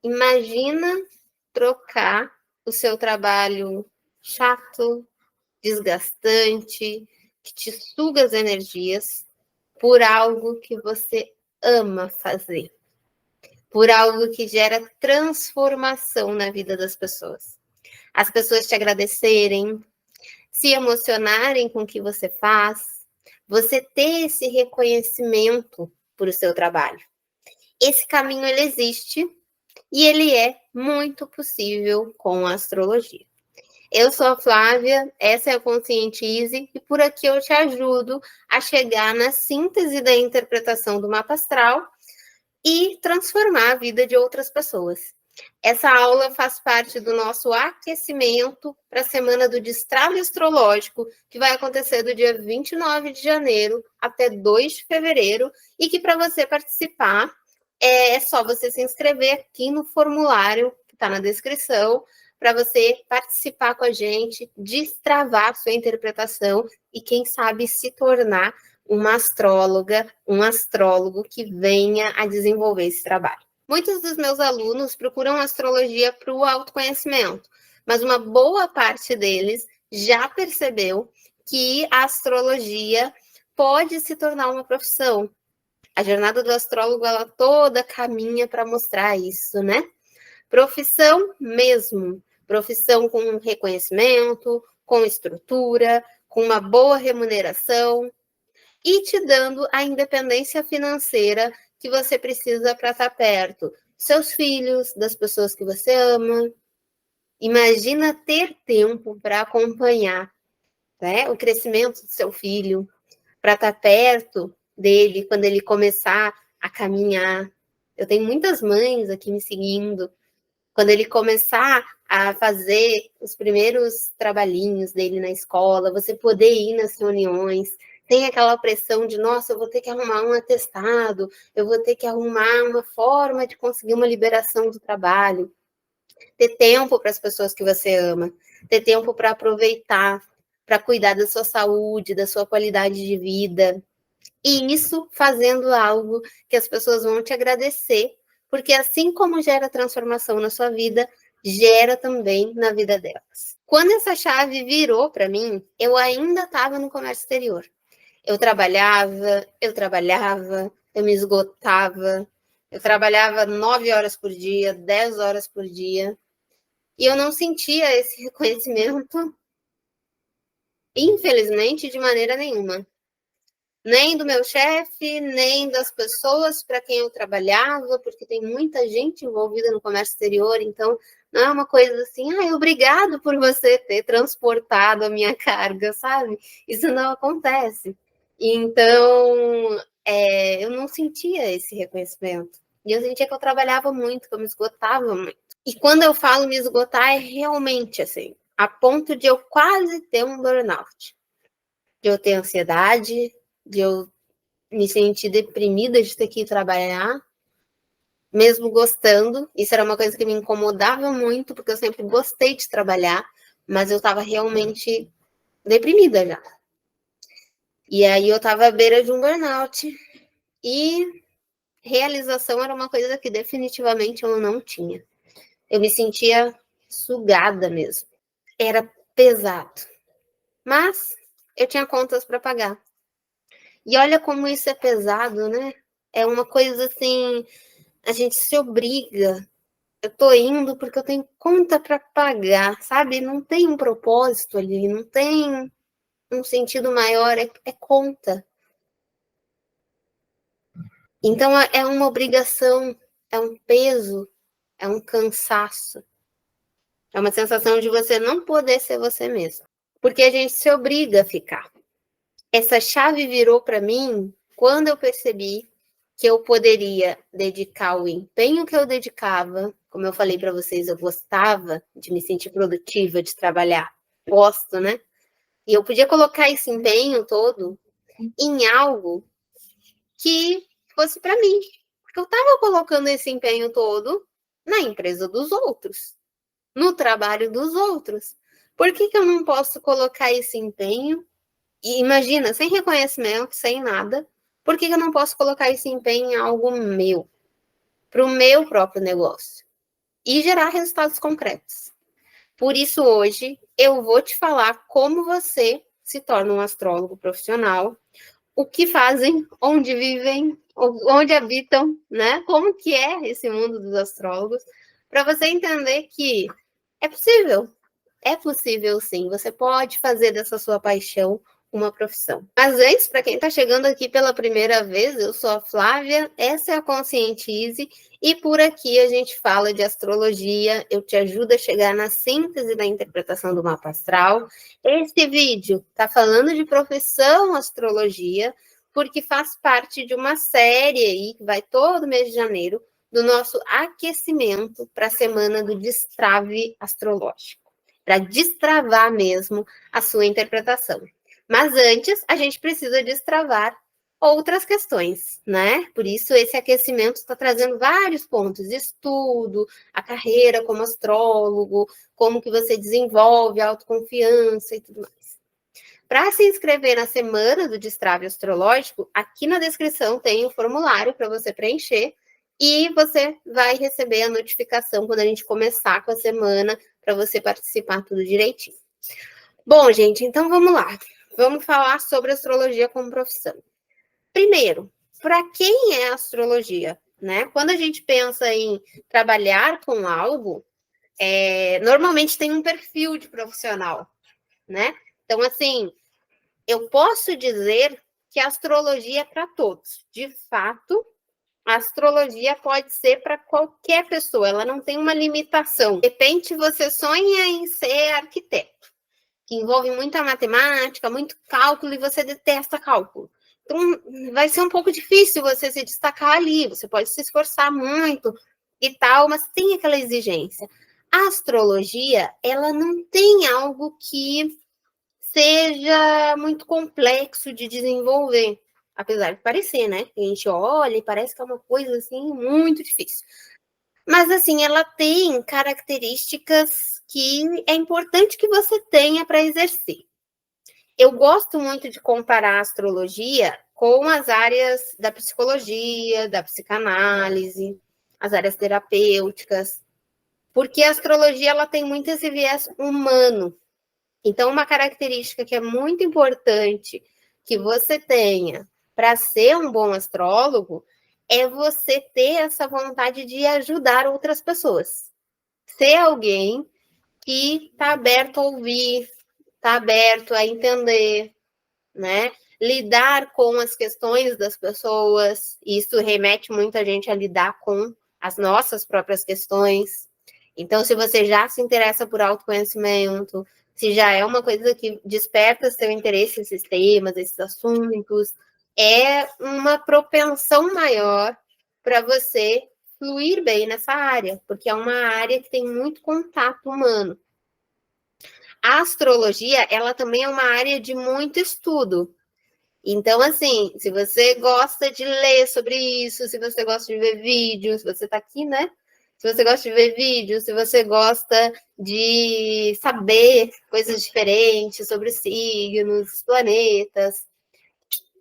Imagina trocar o seu trabalho chato, desgastante, que te suga as energias, por algo que você ama fazer, por algo que gera transformação na vida das pessoas. As pessoas te agradecerem, se emocionarem com o que você faz, você ter esse reconhecimento por o seu trabalho. Esse caminho ele existe e ele é muito possível com a astrologia. Eu sou a Flávia, essa é a Conscientize, e por aqui eu te ajudo a chegar na síntese da interpretação do mapa astral e transformar a vida de outras pessoas. Essa aula faz parte do nosso aquecimento para a semana do Destrave Astrológico, que vai acontecer do dia 29 de janeiro até 2 de fevereiro, e que para você participar é só você se inscrever aqui no formulário que está na descrição, para você participar com a gente, destravar sua interpretação e, quem sabe, se tornar uma astróloga, um astrólogo que venha a desenvolver esse trabalho. Muitos dos meus alunos procuram astrologia para o autoconhecimento, mas uma boa parte deles já percebeu que a astrologia pode se tornar uma profissão. A jornada do astrólogo, ela toda caminha para mostrar isso, né? Profissão mesmo. Profissão com reconhecimento, com estrutura, com uma boa remuneração e te dando a independência financeira que você precisa para estar perto dos seus filhos, das pessoas que você ama. Imagina ter tempo para acompanhar, né, o crescimento do seu filho, para estar perto dele quando ele começar a caminhar. Eu tenho muitas mães aqui me seguindo. Quando ele começar a fazer os primeiros trabalhinhos dele na escola, você poder ir nas reuniões, tem aquela pressão de, nossa, eu vou ter que arrumar um atestado, eu vou ter que arrumar uma forma de conseguir uma liberação do trabalho. Ter tempo para as pessoas que você ama, ter tempo para aproveitar, para cuidar da sua saúde, da sua qualidade de vida. E isso fazendo algo que as pessoas vão te agradecer, porque assim como gera transformação na sua vida, gera também na vida delas. Quando essa chave virou para mim, eu ainda estava no comércio exterior. Eu trabalhava, eu me esgotava, eu trabalhava 9 horas por dia, 10 horas por dia, e eu não sentia esse reconhecimento, infelizmente, de maneira nenhuma. Nem do meu chefe, nem das pessoas para quem eu trabalhava, porque tem muita gente envolvida no comércio exterior, então não é uma coisa assim, obrigado por você ter transportado a minha carga, sabe? Isso não acontece. Então, eu não sentia esse reconhecimento. E eu sentia que eu trabalhava muito, que eu me esgotava muito. E quando eu falo me esgotar, é realmente assim, a ponto de eu quase ter um burnout. De eu ter ansiedade, de eu me sentir deprimida de ter que ir trabalhar, mesmo gostando. Isso era uma coisa que me incomodava muito, porque eu sempre gostei de trabalhar, mas eu estava realmente deprimida já. E aí eu estava à beira de um burnout. E realização era uma coisa que definitivamente eu não tinha. Eu me sentia sugada mesmo. Era pesado. Mas eu tinha contas para pagar. E olha como isso é pesado, né? É uma coisa assim, a gente se obriga. Eu tô indo porque eu tenho conta para pagar, sabe? Não tem um propósito ali, não tem um sentido maior, é conta. Então é uma obrigação, é um peso, é um cansaço. É uma sensação de você não poder ser você mesmo. Porque a gente se obriga a ficar. Essa chave virou para mim quando eu percebi que eu poderia dedicar o empenho que eu dedicava, como eu falei para vocês, eu gostava de me sentir produtiva, de trabalhar, gosto, né? E eu podia colocar esse empenho todo em algo que fosse para mim, porque eu estava colocando esse empenho todo na empresa dos outros, no trabalho dos outros. Por que eu não posso colocar esse empenho? E imagina, sem reconhecimento, sem nada, por que eu não posso colocar esse empenho em algo meu? Para o meu próprio negócio. e gerar resultados concretos. Por isso, hoje, eu vou te falar como você se torna um astrólogo profissional, o que fazem, onde vivem, onde habitam, né? Como que é esse mundo dos astrólogos, para você entender que é possível. É possível sim, você pode fazer dessa sua paixão uma profissão. Mas antes, para quem está chegando aqui pela primeira vez, eu sou a Flávia, essa é a Conscientize, e por aqui a gente fala de astrologia, eu te ajudo a chegar na síntese da interpretação do mapa astral. Este vídeo está falando de profissão astrologia, porque faz parte de uma série aí, que vai todo mês de janeiro, do nosso aquecimento para a semana do destrave astrológico, para destravar mesmo a sua interpretação. Mas antes, a gente precisa destravar outras questões, né? Por isso, esse aquecimento está trazendo vários pontos: estudo, a carreira como astrólogo, como que você desenvolve a autoconfiança e tudo mais. Para se inscrever na semana do destrave astrológico, aqui na descrição tem o formulário para você preencher e você vai receber a notificação quando a gente começar com a semana para você participar tudo direitinho. Bom, gente, então vamos lá. Vamos falar sobre astrologia como profissão. Primeiro, para quem é astrologia, né? Quando a gente pensa em trabalhar com algo, normalmente tem um perfil de profissional, né? Então, assim, eu posso dizer que a astrologia é para todos. De fato, a astrologia pode ser para qualquer pessoa, ela não tem uma limitação. De repente, você sonha em ser arquiteto, que envolve muita matemática, muito cálculo, e você detesta cálculo. Então, vai ser um pouco difícil você se destacar ali, você pode se esforçar muito e tal, mas tem aquela exigência. A astrologia, ela não tem algo que seja muito complexo de desenvolver, apesar de parecer, né? A gente olha e parece que é uma coisa, assim, muito difícil. Mas, assim, ela tem características que é importante que você tenha para exercer. Eu gosto muito de comparar a astrologia com as áreas da psicologia, da psicanálise, as áreas terapêuticas, porque a astrologia ela tem muito esse viés humano. Então, uma característica que é muito importante que você tenha para ser um bom astrólogo é você ter essa vontade de ajudar outras pessoas. Ser alguém que está aberto a ouvir, está aberto a entender, né? Lidar com as questões das pessoas, isso remete muita gente a lidar com as nossas próprias questões. Então, se você já se interessa por autoconhecimento, se já é uma coisa que desperta seu interesse nesses temas, esses assuntos, é uma propensão maior para você fluir bem nessa área, porque é uma área que tem muito contato humano. A astrologia, ela também é uma área de muito estudo. Então, assim, se você gosta de ler sobre isso, se você gosta de ver vídeos, você está aqui, né? Se você gosta de ver vídeos, se você gosta de saber coisas diferentes sobre signos, planetas,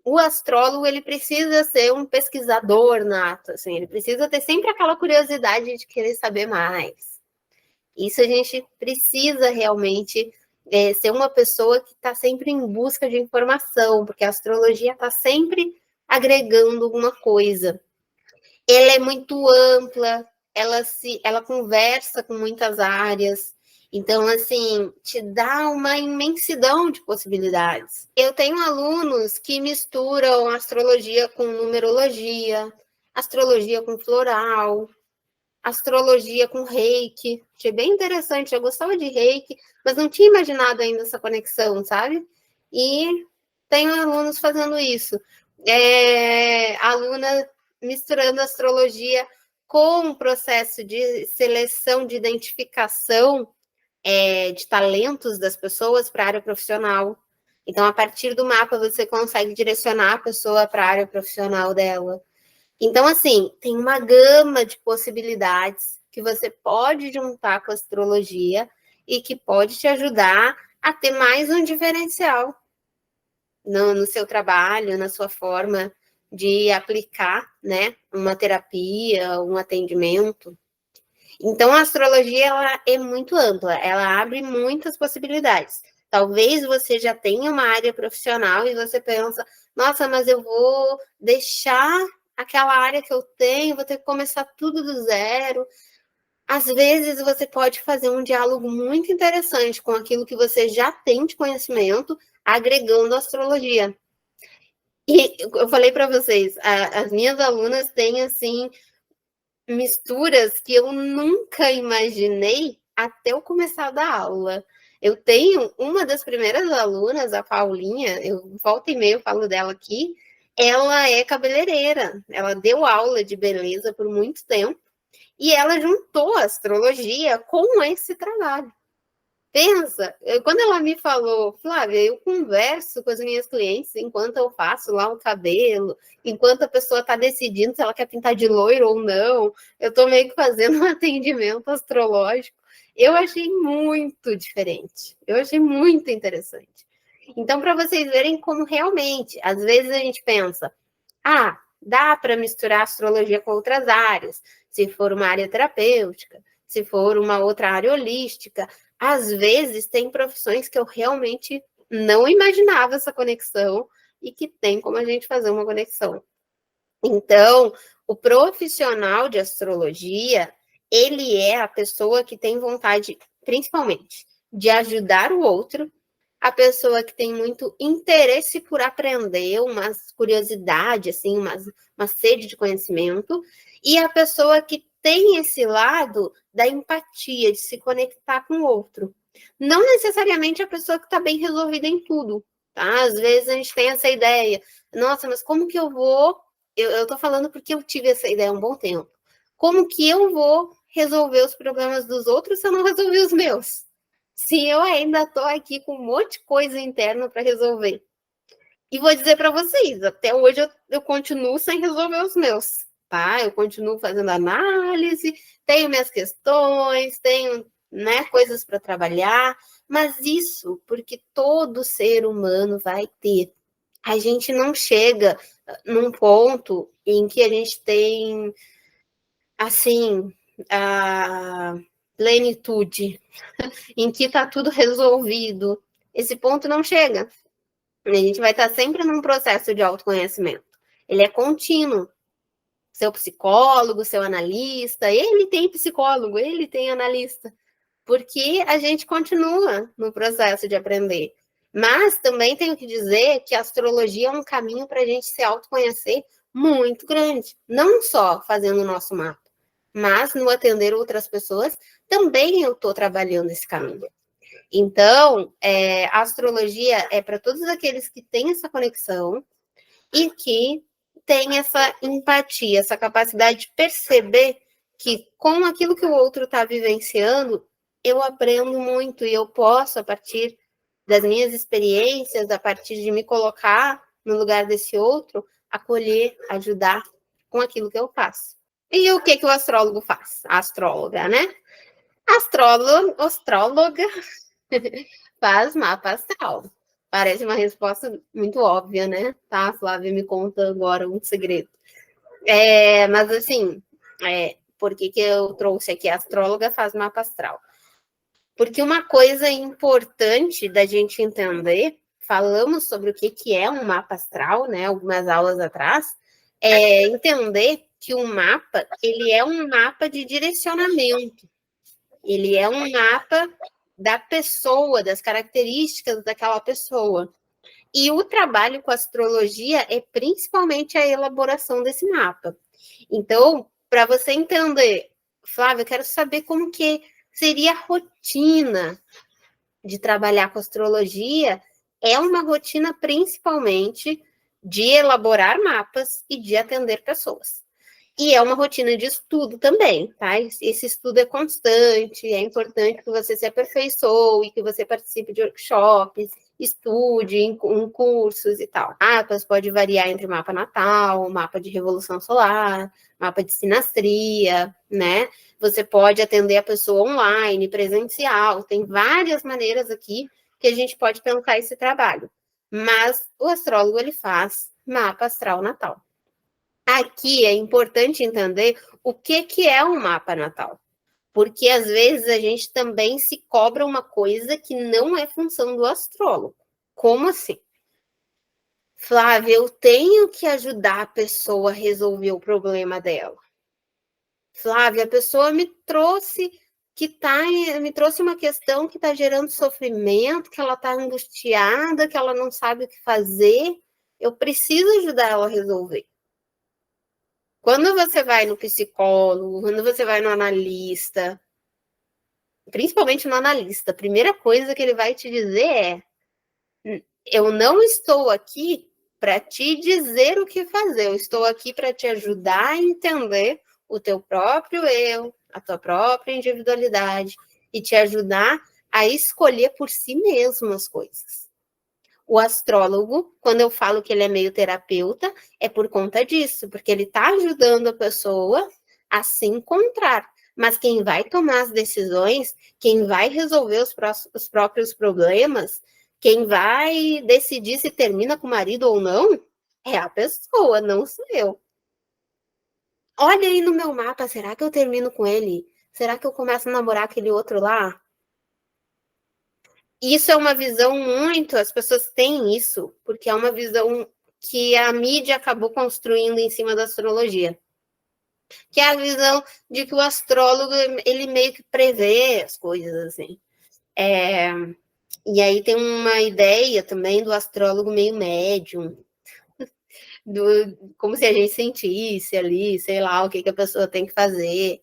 o astrólogo ele precisa ser um pesquisador nato, assim, ele precisa ter sempre aquela curiosidade de querer saber mais. Isso a gente precisa realmente ser uma pessoa que está sempre em busca de informação, porque a astrologia está sempre agregando alguma coisa. Ela é muito ampla, ela conversa com muitas áreas, então, assim, te dá uma imensidão de possibilidades. Eu tenho alunos que misturam astrologia com numerologia, astrologia com floral, astrologia com reiki. Achei bem interessante, eu gostava de reiki, mas não tinha imaginado ainda essa conexão, sabe? E tenho alunos fazendo isso. Aluna misturando astrologia com o processo de seleção, de identificação de talentos das pessoas para a área profissional. Então, a partir do mapa, você consegue direcionar a pessoa para a área profissional dela. Então, assim, tem uma gama de possibilidades que você pode juntar com a astrologia e que pode te ajudar a ter mais um diferencial no seu trabalho, na sua forma de aplicar, né, uma terapia, um atendimento. Então, a astrologia ela é muito ampla, ela abre muitas possibilidades. Talvez você já tenha uma área profissional e você pensa, nossa, mas eu vou deixar aquela área que eu tenho, vou ter que começar tudo do zero. Às vezes você pode fazer um diálogo muito interessante com aquilo que você já tem de conhecimento, agregando a astrologia. E eu falei para vocês, as minhas alunas têm assim misturas que eu nunca imaginei até eu começar a dar aula. Eu tenho uma das primeiras alunas, a Paulinha, eu volta e meia eu falo dela aqui, ela é cabeleireira, ela deu aula de beleza por muito tempo e ela juntou a astrologia com esse trabalho. Pensa, quando ela me falou, Flávia, eu converso com as minhas clientes enquanto eu faço lá o cabelo, enquanto a pessoa está decidindo se ela quer pintar de loiro ou não, eu estou meio que fazendo um atendimento astrológico. Eu achei muito diferente, eu achei muito interessante. Então, para vocês verem como realmente, às vezes a gente pensa, dá para misturar astrologia com outras áreas, se for uma área terapêutica, se for uma outra área holística. Às vezes tem profissões que eu realmente não imaginava essa conexão e que tem como a gente fazer uma conexão. Então, o profissional de astrologia, ele é a pessoa que tem vontade, principalmente, de ajudar o outro, a pessoa que tem muito interesse por aprender, uma curiosidade, assim, uma sede de conhecimento, e a pessoa que tem esse lado da empatia, de se conectar com o outro. Não necessariamente a pessoa que está bem resolvida em tudo, tá? Às vezes a gente tem essa ideia, nossa, mas como que eu vou... Eu estou falando porque eu tive essa ideia há um bom tempo. Como que eu vou resolver os problemas dos outros se eu não resolver os meus? Se eu ainda estou aqui com um monte de coisa interna para resolver. E vou dizer para vocês, até hoje eu continuo sem resolver os meus, tá? Eu continuo fazendo análise, tenho minhas questões, tenho, né, coisas para trabalhar, mas isso porque todo ser humano vai ter. A gente não chega num ponto em que a gente tem, assim, a plenitude, em que está tudo resolvido. Esse ponto não chega. A gente vai estar sempre num processo de autoconhecimento. Ele é contínuo. Seu psicólogo, seu analista, ele tem psicólogo, ele tem analista, porque a gente continua no processo de aprender. Mas também tenho que dizer que a astrologia é um caminho para a gente se autoconhecer muito grande. Não só fazendo o nosso mapa, mas no atender outras pessoas, também eu estou trabalhando esse caminho. Então, a astrologia é para todos aqueles que têm essa conexão e que têm essa empatia, essa capacidade de perceber que com aquilo que o outro está vivenciando, eu aprendo muito e eu posso, a partir das minhas experiências, a partir de me colocar no lugar desse outro, acolher, ajudar com aquilo que eu faço. E o que o astrólogo faz? A astróloga, né? Astróloga faz mapa astral. Parece uma resposta muito óbvia, né? Tá, Flávia, me conta agora um segredo. Mas assim, por que eu trouxe aqui a astróloga faz mapa astral? Porque uma coisa importante da gente entender, falamos sobre o que é um mapa astral, né? Algumas aulas atrás, é entender que o mapa, ele é um mapa de direcionamento. Ele é um mapa da pessoa, das características daquela pessoa. E o trabalho com astrologia é principalmente a elaboração desse mapa. Então, para você entender, Flávia, eu quero saber como que seria a rotina de trabalhar com astrologia. É uma rotina principalmente de elaborar mapas e de atender pessoas. E é uma rotina de estudo também, tá? Esse estudo é constante, é importante que você se aperfeiçoe, que você participe de workshops, estude em cursos e tal. Mapas pode variar entre mapa natal, mapa de revolução solar, mapa de sinastria, né? Você pode atender a pessoa online, presencial, tem várias maneiras aqui que a gente pode pensar esse trabalho. Mas o astrólogo, ele faz mapa astral natal. Aqui é importante entender o que é um mapa natal. Porque às vezes a gente também se cobra uma coisa que não é função do astrólogo. Como assim? Flávia, eu tenho que ajudar a pessoa a resolver o problema dela. Flávia, a pessoa me trouxe uma questão que está gerando sofrimento, que ela está angustiada, que ela não sabe o que fazer. Eu preciso ajudar ela a resolver. Quando você vai no psicólogo, quando você vai no analista, principalmente no analista, a primeira coisa que ele vai te dizer é: eu não estou aqui para te dizer o que fazer, eu estou aqui para te ajudar a entender o teu próprio eu, a tua própria individualidade e te ajudar a escolher por si mesmo as coisas. O astrólogo, quando eu falo que ele é meio terapeuta, é por conta disso, porque ele está ajudando a pessoa a se encontrar. Mas quem vai tomar as decisões, quem vai resolver os próprios problemas, quem vai decidir se termina com o marido ou não, é a pessoa, não sou eu. Olha aí no meu mapa, será que eu termino com ele? Será que eu começo a namorar aquele outro lá? Isso é uma visão muito, as pessoas têm isso, porque é uma visão que a mídia acabou construindo em cima da astrologia. Que é a visão de que o astrólogo, ele meio que prevê as coisas, assim. E aí tem uma ideia também do astrólogo meio médium, como se a gente sentisse ali, sei lá, o que a pessoa tem que fazer.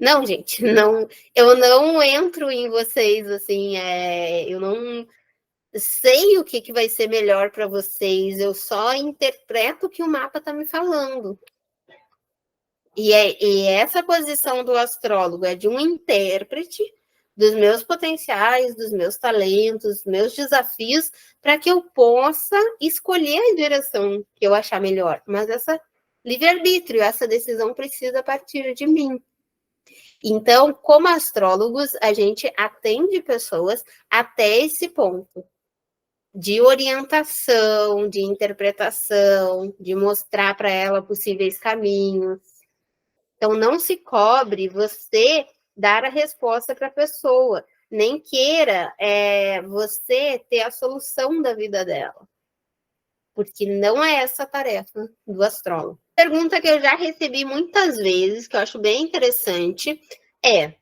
Não, gente, não, eu não entro em vocês, assim, eu não sei o que vai ser melhor para vocês, eu só interpreto o que o mapa está me falando. E essa posição do astrólogo é de um intérprete dos meus potenciais, dos meus talentos, dos meus desafios, para que eu possa escolher a direção que eu achar melhor. Mas essa livre-arbítrio, essa decisão precisa partir de mim. Então, como astrólogos, a gente atende pessoas até esse ponto de orientação, de interpretação, de mostrar para ela possíveis caminhos. Então, não se cobre você dar a resposta para a pessoa, nem queira você ter a solução da vida dela, porque não é essa a tarefa do astrólogo. Pergunta que eu já recebi muitas vezes, que eu acho bem interessante, é: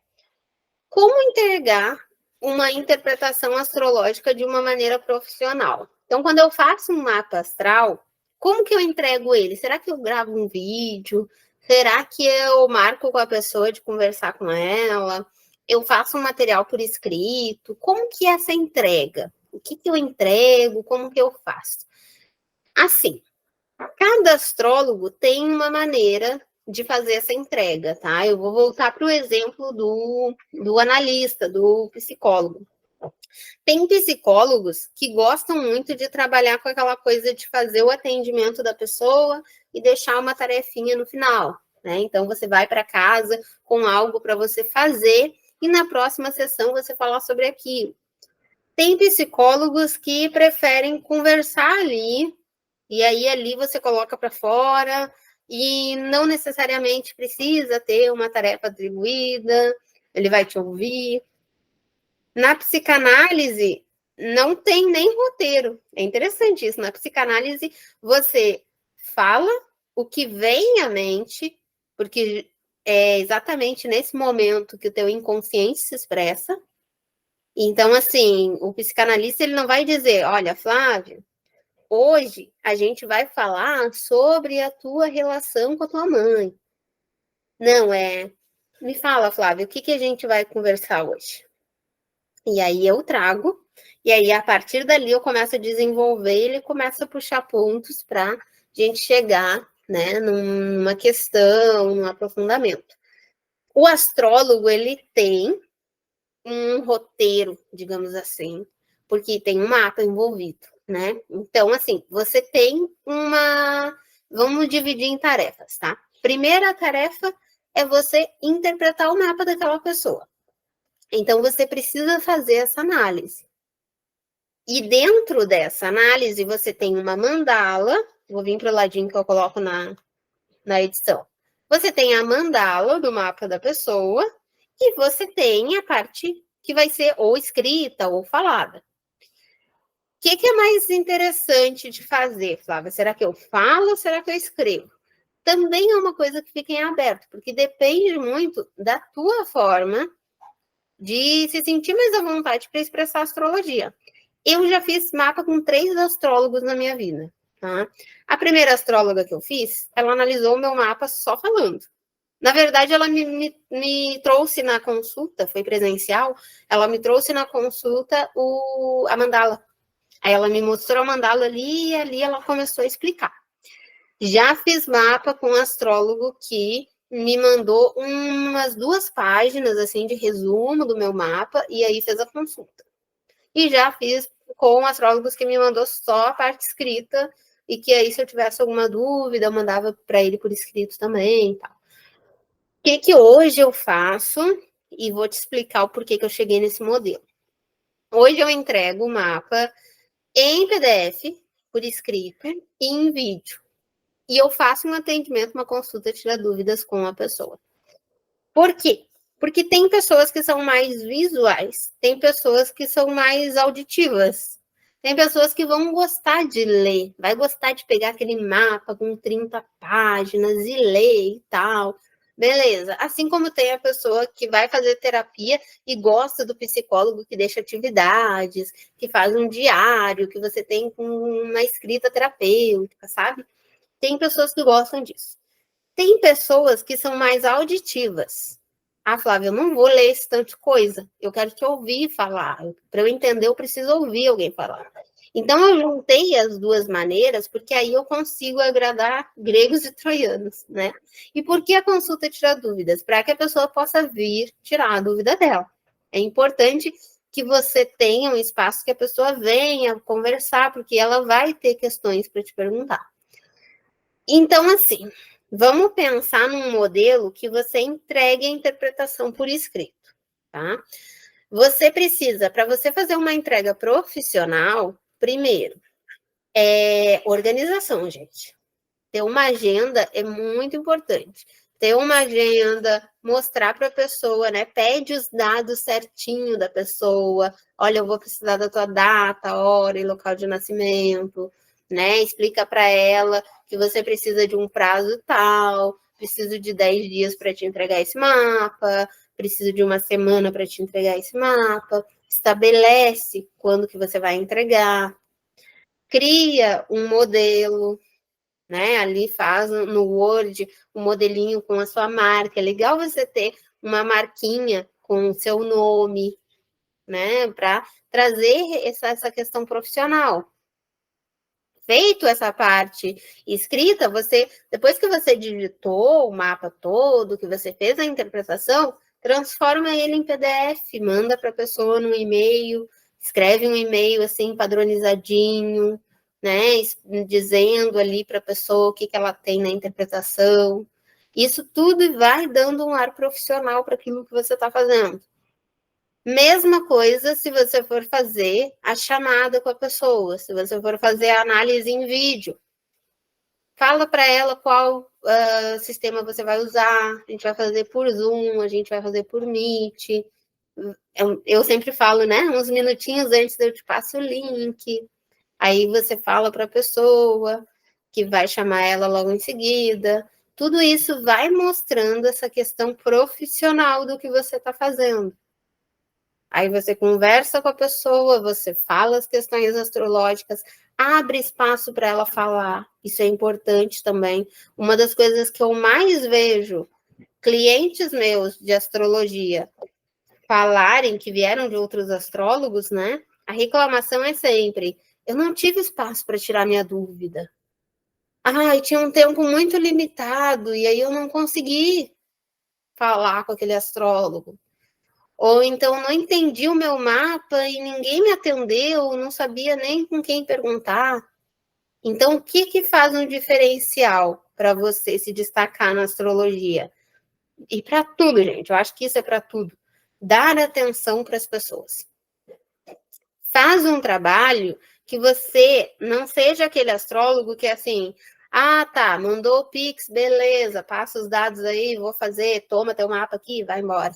como entregar uma interpretação astrológica de uma maneira profissional? Então, quando eu faço um mapa astral, como que eu entrego ele? Será que eu gravo um vídeo? Será que eu marco com a pessoa de conversar com ela? Eu faço um material por escrito? Como que é essa entrega? O que eu entrego? Como que eu faço? Assim, cada astrólogo tem uma maneira de fazer essa entrega, tá? Eu vou voltar para o exemplo do analista, do psicólogo. Tem psicólogos que gostam muito de trabalhar com aquela coisa de fazer o atendimento da pessoa e deixar uma tarefinha no final, né? Então, você vai para casa com algo para você fazer e na próxima sessão você falar sobre aquilo. Tem psicólogos que preferem conversar ali, e aí ali você coloca para fora, e não necessariamente precisa ter uma tarefa atribuída, ele vai te ouvir. Na psicanálise, não tem nem roteiro. É interessante isso. Na psicanálise, você fala o que vem à mente, porque é exatamente nesse momento que o teu inconsciente se expressa. Então, assim, o psicanalista ele não vai dizer: olha, Flávia, hoje a gente vai falar sobre a tua relação com a tua mãe. Não, me fala, Flávia, o que a gente vai conversar hoje? E aí eu trago, e aí a partir dali eu começo a desenvolver, ele começa a puxar pontos para a gente chegar, né, numa questão, num aprofundamento. O astrólogo, ele tem um roteiro, digamos assim, porque tem um mapa envolvido, né? Então, assim, você tem vamos dividir em tarefas, tá? Primeira tarefa é você interpretar o mapa daquela pessoa. Então, você precisa fazer essa análise. E dentro dessa análise, você tem uma mandala, vou vir para o ladinho que eu coloco na edição. Você tem a mandala do mapa da pessoa e você tem a parte que vai ser ou escrita ou falada. O que é mais interessante de fazer, Flávia? Será que eu falo ou será que eu escrevo? Também é uma coisa que fica em aberto, porque depende muito da tua forma de se sentir mais à vontade para expressar a astrologia. Eu já fiz mapa com 3 astrólogos na minha vida. Tá? A primeira astróloga que eu fiz, ela analisou o meu mapa só falando. Na verdade, ela me trouxe na consulta, foi presencial, ela me trouxe na consulta a mandala. Aí ela me mostrou a mandala ali e ali ela começou a explicar. Já fiz mapa com um astrólogo que me mandou umas 2 páginas assim de resumo do meu mapa e aí fez a consulta. E já fiz com astrólogos que me mandou só a parte escrita e que aí se eu tivesse alguma dúvida eu mandava para ele por escrito também e tal. O que hoje eu faço e vou te explicar o porquê que eu cheguei nesse modelo. Hoje eu entrego o mapa em PDF, por escrito e em vídeo. E eu faço um atendimento, uma consulta, tirar dúvidas com a pessoa. Por quê? Porque tem pessoas que são mais visuais, tem pessoas que são mais auditivas, tem pessoas que vão gostar de ler, vai gostar de pegar aquele mapa com 30 páginas e ler e tal. Beleza. Assim como tem a pessoa que vai fazer terapia e gosta do psicólogo que deixa atividades, que faz um diário, que você tem com uma escrita terapêutica, sabe? Tem pessoas que gostam disso. Tem pessoas que são mais auditivas. Ah, Flávia, eu não vou ler esse tanto de coisa. Eu quero te ouvir falar. Para eu entender, eu preciso ouvir alguém falar. Então, eu juntei as 2 maneiras, porque aí eu consigo agradar gregos e troianos, né? E por que a consulta tira dúvidas? Para que a pessoa possa vir tirar a dúvida dela. É importante que você tenha um espaço que a pessoa venha conversar, porque ela vai ter questões para te perguntar. Então, assim, vamos pensar num modelo que você entregue a interpretação por escrito, tá? Você precisa, para você fazer uma entrega profissional, primeiro, organização, gente. Ter uma agenda é muito importante. Ter uma agenda, mostrar para a pessoa, né? Pede os dados certinho da pessoa. Olha, eu vou precisar da tua data, hora e local de nascimento, né? Explica para ela que você precisa de um prazo tal, preciso de 10 dias para te entregar esse mapa, preciso de uma semana para te entregar esse mapa. Estabelece quando que você vai entregar. Cria um modelo, né? Ali faz no Word um modelinho com a sua marca. É legal você ter uma marquinha com o seu nome, né? Para trazer essa questão profissional. Feito essa parte escrita, você, depois que você digitou o mapa todo, que você fez a interpretação, transforma ele em PDF, manda para a pessoa no e-mail, escreve um e-mail assim padronizadinho, né, dizendo ali para a pessoa o que ela tem na interpretação. Isso tudo vai dando um ar profissional para aquilo que você está fazendo. Mesma coisa se você for fazer a chamada com a pessoa, se você for fazer a análise em vídeo. Fala para ela qual sistema você vai usar. A gente vai fazer por Zoom, a gente vai fazer por Meet. Eu sempre falo, né? Uns minutinhos antes eu te passo o link. Aí você fala para a pessoa que vai chamar ela logo em seguida. Tudo isso vai mostrando essa questão profissional do que você está fazendo. Aí você conversa com a pessoa, você fala as questões astrológicas, abre espaço para ela falar. Isso é importante também. Uma das coisas que eu mais vejo clientes meus de astrologia falarem, que vieram de outros astrólogos, né? A reclamação é sempre: eu não tive espaço para tirar minha dúvida. Ah, tinha um tempo muito limitado e aí eu não consegui falar com aquele astrólogo. Ou então não entendi o meu mapa e ninguém me atendeu, não sabia nem com quem perguntar. Então, o que faz um diferencial para você se destacar na astrologia? E para tudo, gente, eu acho que isso é para tudo. Dar atenção para as pessoas. Faz um trabalho que você não seja aquele astrólogo que é assim, Ah, tá, mandou o Pix, beleza, passa os dados aí, vou fazer, toma teu mapa aqui, vai embora.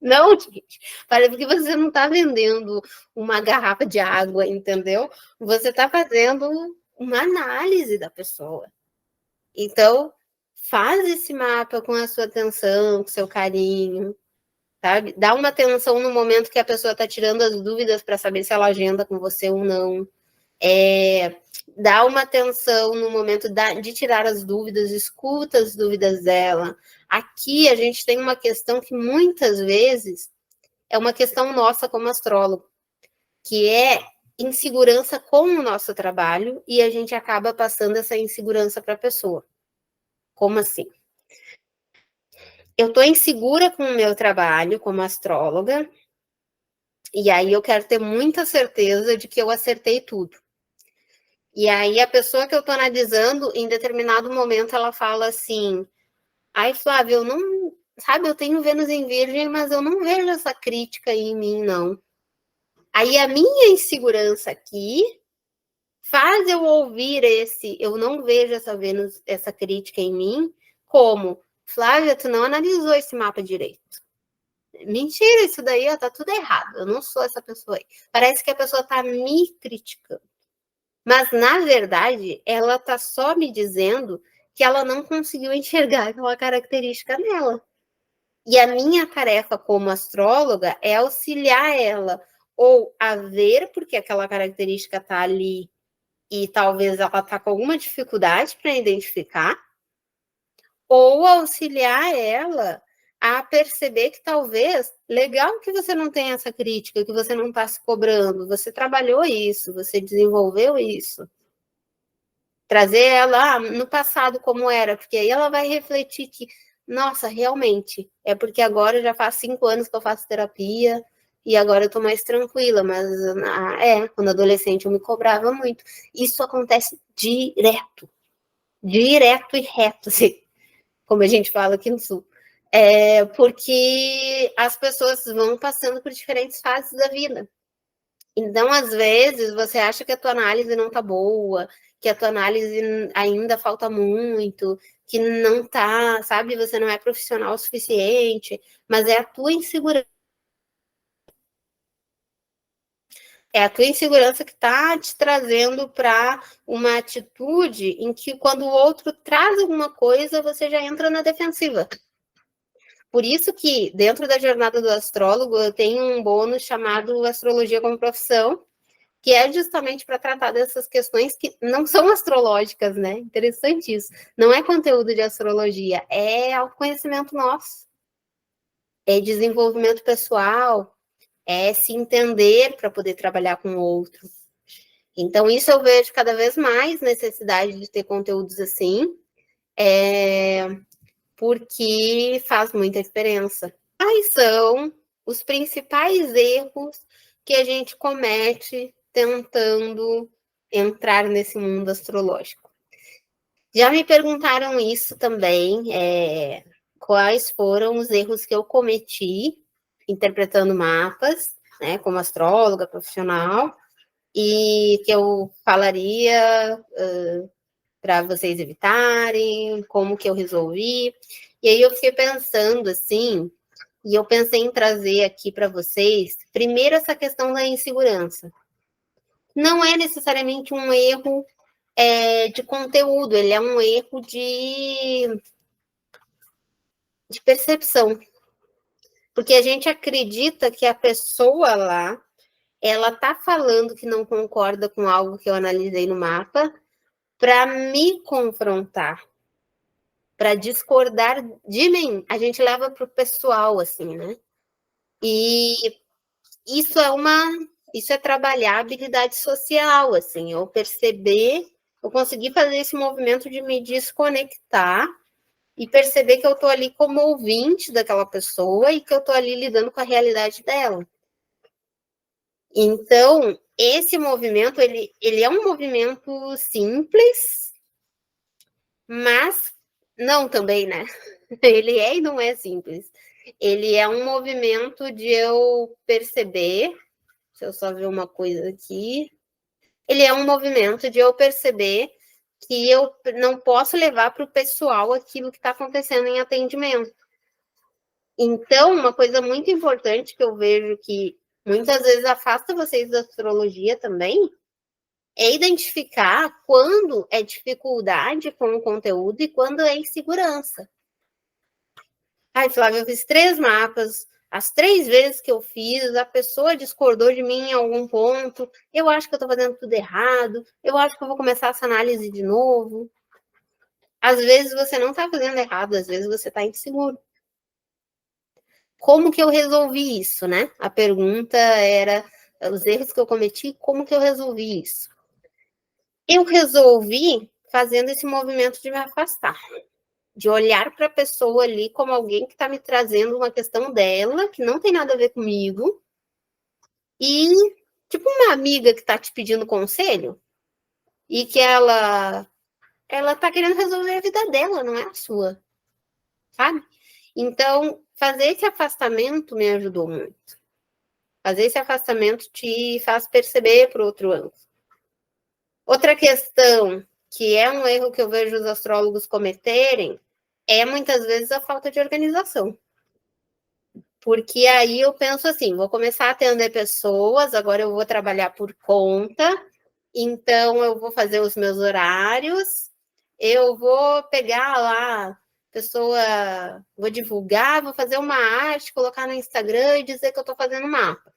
Não, gente, parece que você não está vendendo uma garrafa de água, entendeu? Você está fazendo uma análise da pessoa. Então, faz esse mapa com a sua atenção, com seu carinho, sabe? Dá uma atenção no momento que a pessoa está tirando as dúvidas para saber se ela agenda com você ou não. Dá uma atenção no momento de tirar as dúvidas, escuta as dúvidas dela. Aqui a gente tem uma questão que muitas vezes é uma questão nossa como astrólogo, que é insegurança com o nosso trabalho e a gente acaba passando essa insegurança para a pessoa. Como assim? Eu estou insegura com o meu trabalho como astróloga e aí eu quero ter muita certeza de que eu acertei tudo. E aí a pessoa que eu estou analisando, em determinado momento, ela fala assim: ai, Flávia, eu não. Sabe, eu tenho Vênus em Virgem, mas eu não vejo essa crítica em mim, não. Aí a minha insegurança aqui faz eu ouvir eu não vejo essa Vênus, essa crítica em mim, como, Flávia, tu não analisou esse mapa direito. Mentira, isso daí ó, tá tudo errado. Eu não sou essa pessoa aí. Parece que a pessoa tá me criticando. Mas, na verdade, ela tá só me dizendo que ela não conseguiu enxergar aquela característica nela. E a minha tarefa como astróloga é auxiliar ela ou a ver porque aquela característica está ali e talvez ela está com alguma dificuldade para identificar, ou auxiliar ela a perceber que talvez, legal que você não tenha essa crítica, que você não está se cobrando, você trabalhou isso, você desenvolveu isso. Trazer ela no passado como era, porque aí ela vai refletir que, nossa, realmente, é porque agora já faz 5 anos que eu faço terapia e agora eu tô mais tranquila, mas quando adolescente eu me cobrava muito. Isso acontece direto e reto, assim, como a gente fala aqui no Sul. Porque as pessoas vão passando por diferentes fases da vida. Então, às vezes, você acha que a tua análise não tá boa, que a tua análise ainda falta muito, que não tá, sabe, você não é profissional o suficiente, mas é a tua insegurança. É a tua insegurança que está te trazendo para uma atitude em que, quando o outro traz alguma coisa, você já entra na defensiva. Por isso que, dentro da jornada do astrólogo, eu tenho um bônus chamado Astrologia como Profissão, que é justamente para tratar dessas questões que não são astrológicas, né? Interessante isso. Não é conteúdo de astrologia, é autoconhecimento nosso, é desenvolvimento pessoal, é se entender para poder trabalhar com o outro. Então, isso eu vejo cada vez mais necessidade de ter conteúdos assim, porque faz muita diferença. Quais são os principais erros que a gente comete tentando entrar nesse mundo astrológico? Já me perguntaram isso também, quais foram os erros que eu cometi interpretando mapas, né, como astróloga profissional, e que eu falaria para vocês evitarem, como que eu resolvi. E aí eu fiquei pensando assim, e eu pensei em trazer aqui para vocês, primeiro, essa questão da insegurança. Não é necessariamente um erro de conteúdo, ele é um erro de percepção. Porque a gente acredita que a pessoa lá, ela tá falando que não concorda com algo que eu analisei no mapa para me confrontar, para discordar de mim. A gente leva para o pessoal, assim, né? E isso é trabalhar a habilidade social, assim, eu perceber, eu conseguir fazer esse movimento de me desconectar e perceber que eu estou ali como ouvinte daquela pessoa e que eu estou ali lidando com a realidade dela. Então, esse movimento, ele é um movimento simples, mas não também, né? Ele é e não é simples. Ele é um movimento de eu perceber. Deixa eu só ver uma coisa aqui. Ele é um movimento de eu perceber que eu não posso levar para o pessoal aquilo que está acontecendo em atendimento. Então, uma coisa muito importante que eu vejo que muitas vezes afasta vocês da astrologia também é identificar quando é dificuldade com o conteúdo e quando é insegurança. Ai, Flávia, eu fiz 3 mapas, as 3 vezes que eu fiz, a pessoa discordou de mim em algum ponto, eu acho que eu estou fazendo tudo errado, eu acho que eu vou começar essa análise de novo. Às vezes você não está fazendo errado, às vezes você está inseguro. Como que eu resolvi isso, né? A pergunta era os erros que eu cometi, como que eu resolvi isso? Eu resolvi fazendo esse movimento de me afastar, de olhar para a pessoa ali como alguém que está me trazendo uma questão dela, que não tem nada a ver comigo, e tipo uma amiga que está te pedindo conselho, e que ela tá querendo resolver a vida dela, não é a sua, sabe? Então, fazer esse afastamento me ajudou muito. Fazer esse afastamento te faz perceber para o outro ângulo. Outra questão, que é um erro que eu vejo os astrólogos cometerem, é muitas vezes a falta de organização. Porque aí eu penso assim, vou começar a atender pessoas, agora eu vou trabalhar por conta, então eu vou fazer os meus horários, eu vou pegar lá, pessoa, vou divulgar, vou fazer uma arte, colocar no Instagram e dizer que eu estou fazendo mapa.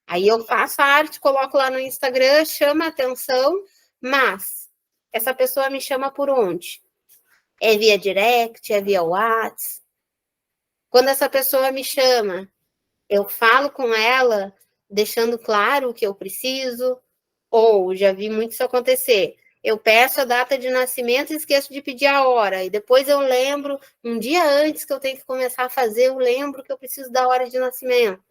Aí eu faço a arte, coloco lá no Instagram, chama a atenção, mas essa pessoa me chama por onde? É via direct, é via WhatsApp? Quando essa pessoa me chama, eu falo com ela, deixando claro o que eu preciso, ou já vi muito isso acontecer. Eu peço a data de nascimento e esqueço de pedir a hora. E depois eu lembro, um dia antes que eu tenho que começar a fazer, eu lembro que eu preciso da hora de nascimento.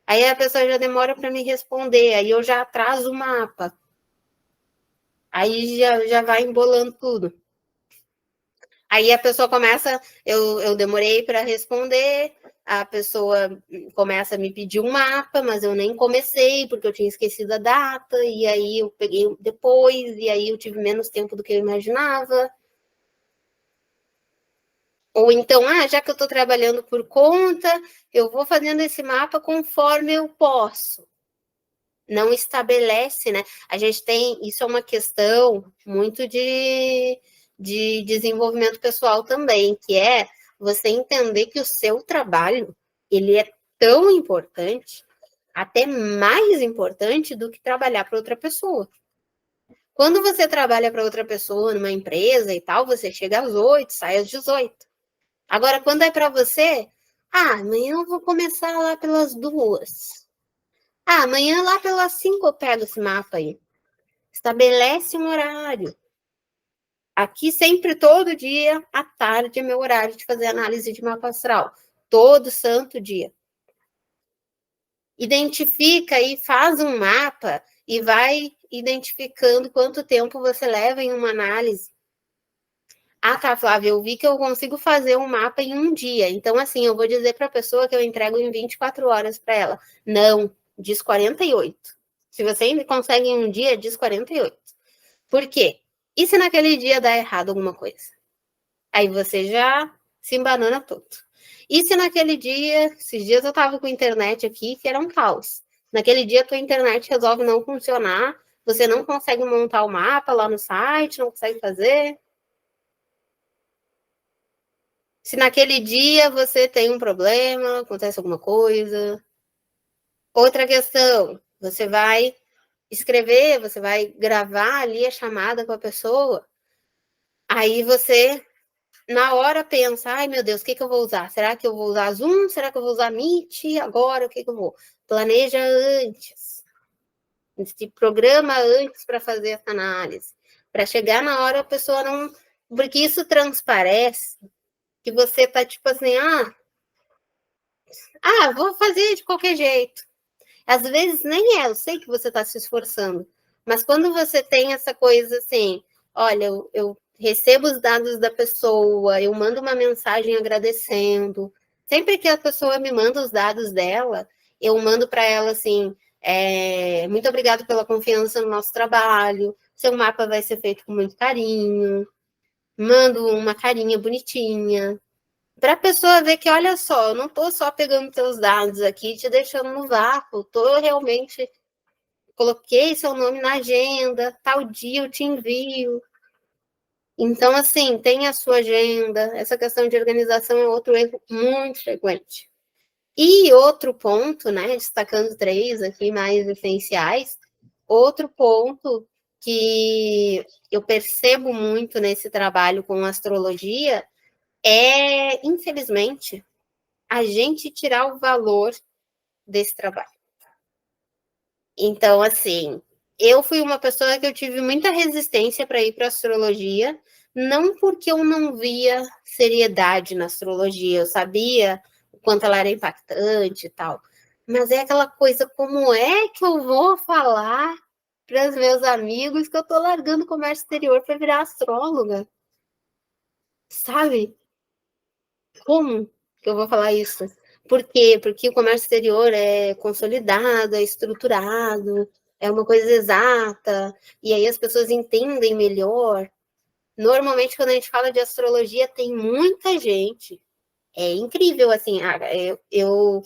Aí a pessoa já demora para me responder, aí eu já atraso o mapa. Aí já vai embolando tudo. Aí a pessoa começa, eu demorei para responder, a pessoa começa a me pedir um mapa, mas eu nem comecei, porque eu tinha esquecido a data, e aí eu peguei depois, e aí eu tive menos tempo do que eu imaginava. Ou então, já que eu estou trabalhando por conta, eu vou fazendo esse mapa conforme eu posso. Não estabelece, né? A gente tem, isso é uma questão muito de desenvolvimento pessoal também, que é você entender que o seu trabalho, ele é tão importante, até mais importante do que trabalhar para outra pessoa. Quando você trabalha para outra pessoa numa empresa e tal, você chega às 8, sai às 18. Agora, quando é para você, amanhã eu vou começar lá pelas 2. Amanhã lá pelas 5 eu pego esse mapa aí. Estabelece um horário. Aqui sempre, todo dia, à tarde, é meu horário de fazer análise de mapa astral. Todo santo dia. Identifica e faz um mapa e vai identificando quanto tempo você leva em uma análise. Tá, Flávia, eu vi que eu consigo fazer um mapa em um dia. Então, assim, eu vou dizer para a pessoa que eu entrego em 24 horas para ela. Não, diz 48. Se você consegue em um dia, diz 48. Por quê? E se naquele dia dá errado alguma coisa? Aí você já se embanana todo. E se naquele dia, esses dias eu tava com a internet aqui, que era um caos. Naquele dia a tua internet resolve não funcionar, você não consegue montar o mapa lá no site, não consegue fazer. Se naquele dia você tem um problema, acontece alguma coisa. Outra questão, você vai escrever, você vai gravar ali a chamada com a pessoa, aí você na hora pensa, ai meu Deus, o que eu vou usar? Será que eu vou usar Zoom? Será que eu vou usar Meet? Agora, o que eu vou? Planeja antes. Se programa antes para fazer essa análise. Para chegar na hora a pessoa não... Porque isso transparece que você tá tipo assim, vou fazer de qualquer jeito. Às vezes nem é, eu sei que você está se esforçando, mas quando você tem essa coisa assim, olha, eu recebo os dados da pessoa, eu mando uma mensagem agradecendo. Sempre que a pessoa me manda os dados dela, eu mando para ela assim, Muito obrigado pela confiança no nosso trabalho. Seu mapa vai ser feito com muito carinho. Mando uma carinha bonitinha. Para a pessoa ver que, olha só, eu não estou só pegando teus dados aqui e te deixando no vácuo. Estou realmente... Coloquei seu nome na agenda, tal dia eu te envio. Então, assim, tem a sua agenda. Essa questão de organização é outro erro muito frequente. E outro ponto, né, destacando 3 aqui mais essenciais, outro ponto que eu percebo muito nesse trabalho com astrologia é, infelizmente, a gente tirar o valor desse trabalho. Então, assim, eu fui uma pessoa que eu tive muita resistência para ir para astrologia, não porque eu não via seriedade na astrologia, eu sabia o quanto ela era impactante e tal, mas é aquela coisa, como é que eu vou falar para os meus amigos que eu estou largando o comércio exterior para virar astróloga? Sabe? Como que eu vou falar isso? Por quê? Porque o comércio exterior é consolidado, é estruturado, é uma coisa exata, e aí as pessoas entendem melhor. Normalmente, quando a gente fala de astrologia, tem muita gente. É incrível, assim, eu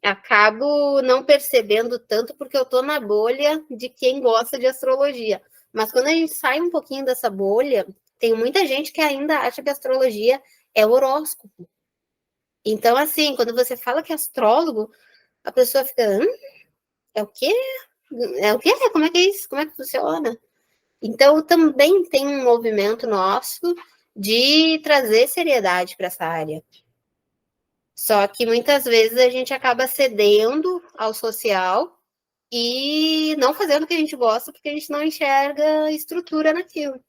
acabo não percebendo tanto porque eu tô na bolha de quem gosta de astrologia. Mas quando a gente sai um pouquinho dessa bolha, tem muita gente que ainda acha que a astrologia é horóscopo. Então, assim, quando você fala que é astrólogo, a pessoa fica, é o quê? É o quê? Como é que é isso? Como é que funciona? Então, também tem um movimento nosso de trazer seriedade para essa área. Só que muitas vezes a gente acaba cedendo ao social e não fazendo o que a gente gosta porque a gente não enxerga estrutura naquilo.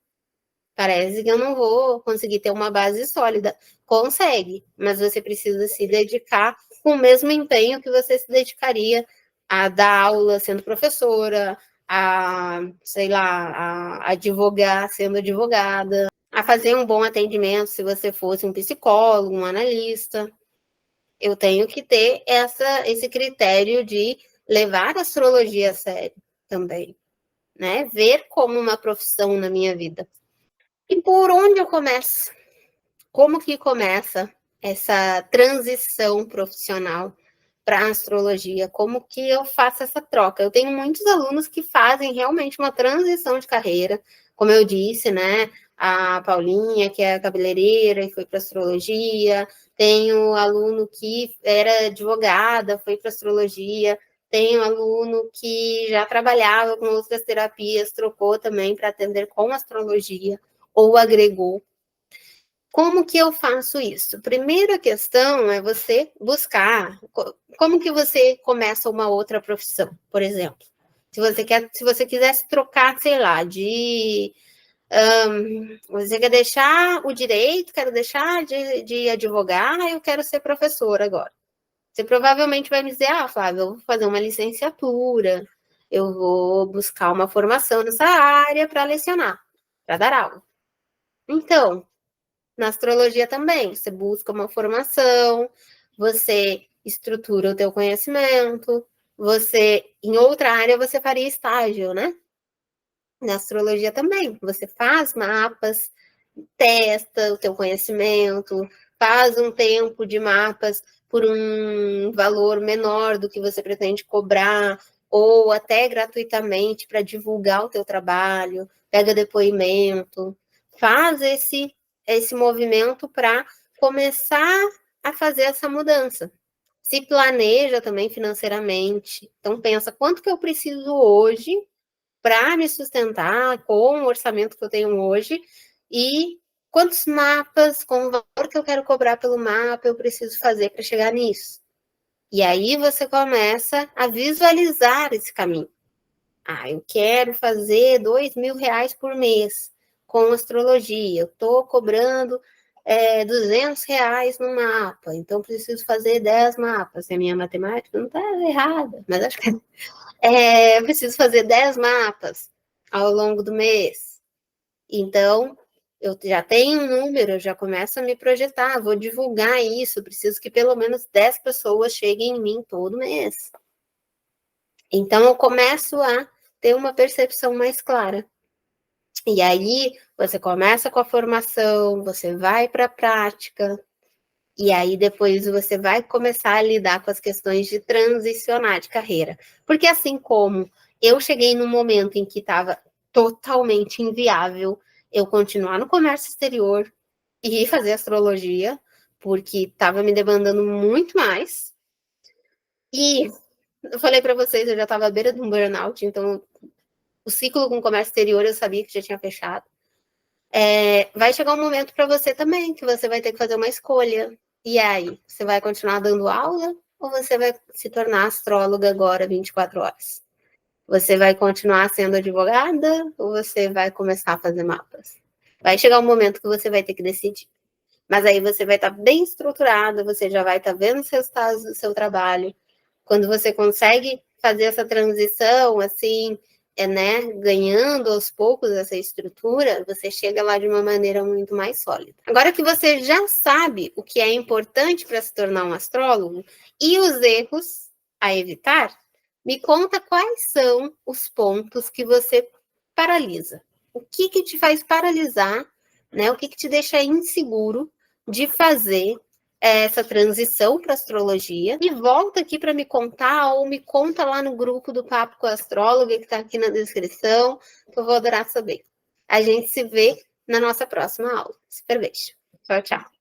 Parece que eu não vou conseguir ter uma base sólida. Consegue, mas você precisa se dedicar com o mesmo empenho que você se dedicaria a dar aula sendo professora, a, sei lá, a advogar sendo advogada, a fazer um bom atendimento se você fosse um psicólogo, um analista. Eu tenho que ter esse critério de levar a astrologia a sério também, né? Ver como uma profissão na minha vida. E por onde eu começo? Como que começa essa transição profissional para a astrologia? Como que eu faço essa troca? Eu tenho muitos alunos que fazem realmente uma transição de carreira, como eu disse, né? A Paulinha, que é cabeleireira e foi para astrologia. Tenho aluno que era advogada, foi para astrologia. Tenho aluno que já trabalhava com outras terapias, trocou também para atender com astrologia ou agregou. Como que eu faço isso? Primeira questão é você buscar como que você começa uma outra profissão, por exemplo. Se você quisesse trocar, sei lá, você quer deixar o direito, quero deixar de advogar, eu quero ser professora agora. Você provavelmente vai me dizer, Flávia, eu vou fazer uma licenciatura, eu vou buscar uma formação nessa área para lecionar, para dar aula. Então, na astrologia também, você busca uma formação, você estrutura o teu conhecimento, você, em outra área, você faria estágio, né? Na astrologia também, você faz mapas, testa o teu conhecimento, faz um tempo de mapas por um valor menor do que você pretende cobrar, ou até gratuitamente para divulgar o teu trabalho, pega depoimento, faz esse movimento para começar a fazer essa mudança. Se planeja também financeiramente. Então pensa quanto que eu preciso hoje para me sustentar com o orçamento que eu tenho hoje e quantos mapas, com o valor que eu quero cobrar pelo mapa, eu preciso fazer para chegar nisso. E aí você começa a visualizar esse caminho. Eu quero fazer R$ 2.000 por mês com astrologia. Eu estou cobrando R$ 200 no mapa, então preciso fazer 10 mapas. Se a minha matemática não está errada, mas acho que eu preciso fazer 10 mapas ao longo do mês. Então, eu já tenho um número, eu já começo a me projetar, vou divulgar isso, preciso que pelo menos 10 pessoas cheguem em mim todo mês. Então, eu começo a ter uma percepção mais clara. E aí, você começa com a formação, você vai para a prática, e aí depois você vai começar a lidar com as questões de transicionar de carreira. Porque assim como eu cheguei num momento em que estava totalmente inviável eu continuar no comércio exterior e fazer astrologia, porque estava me demandando muito mais. E eu falei para vocês, eu já estava à beira de um burnout, então o ciclo com o comércio exterior eu sabia que já tinha fechado. Vai chegar um momento para você também, que você vai ter que fazer uma escolha. E aí, você vai continuar dando aula ou você vai se tornar astróloga agora 24 horas? Você vai continuar sendo advogada ou você vai começar a fazer mapas? Vai chegar um momento que você vai ter que decidir. Mas aí você vai estar bem estruturada, você já vai estar vendo os resultados do seu trabalho. Quando você consegue fazer essa transição, assim, né, ganhando aos poucos essa estrutura, você chega lá de uma maneira muito mais sólida. Agora que você já sabe o que é importante para se tornar um astrólogo e os erros a evitar, me conta quais são os pontos que você paralisa. O que te faz paralisar, né? O que te deixa inseguro de fazer essa transição para astrologia e volta aqui para me contar ou me conta lá no grupo do Papo com a Astróloga que está aqui na descrição, que eu vou adorar saber. A gente se vê na nossa próxima aula. Super beijo. Tchau, tchau.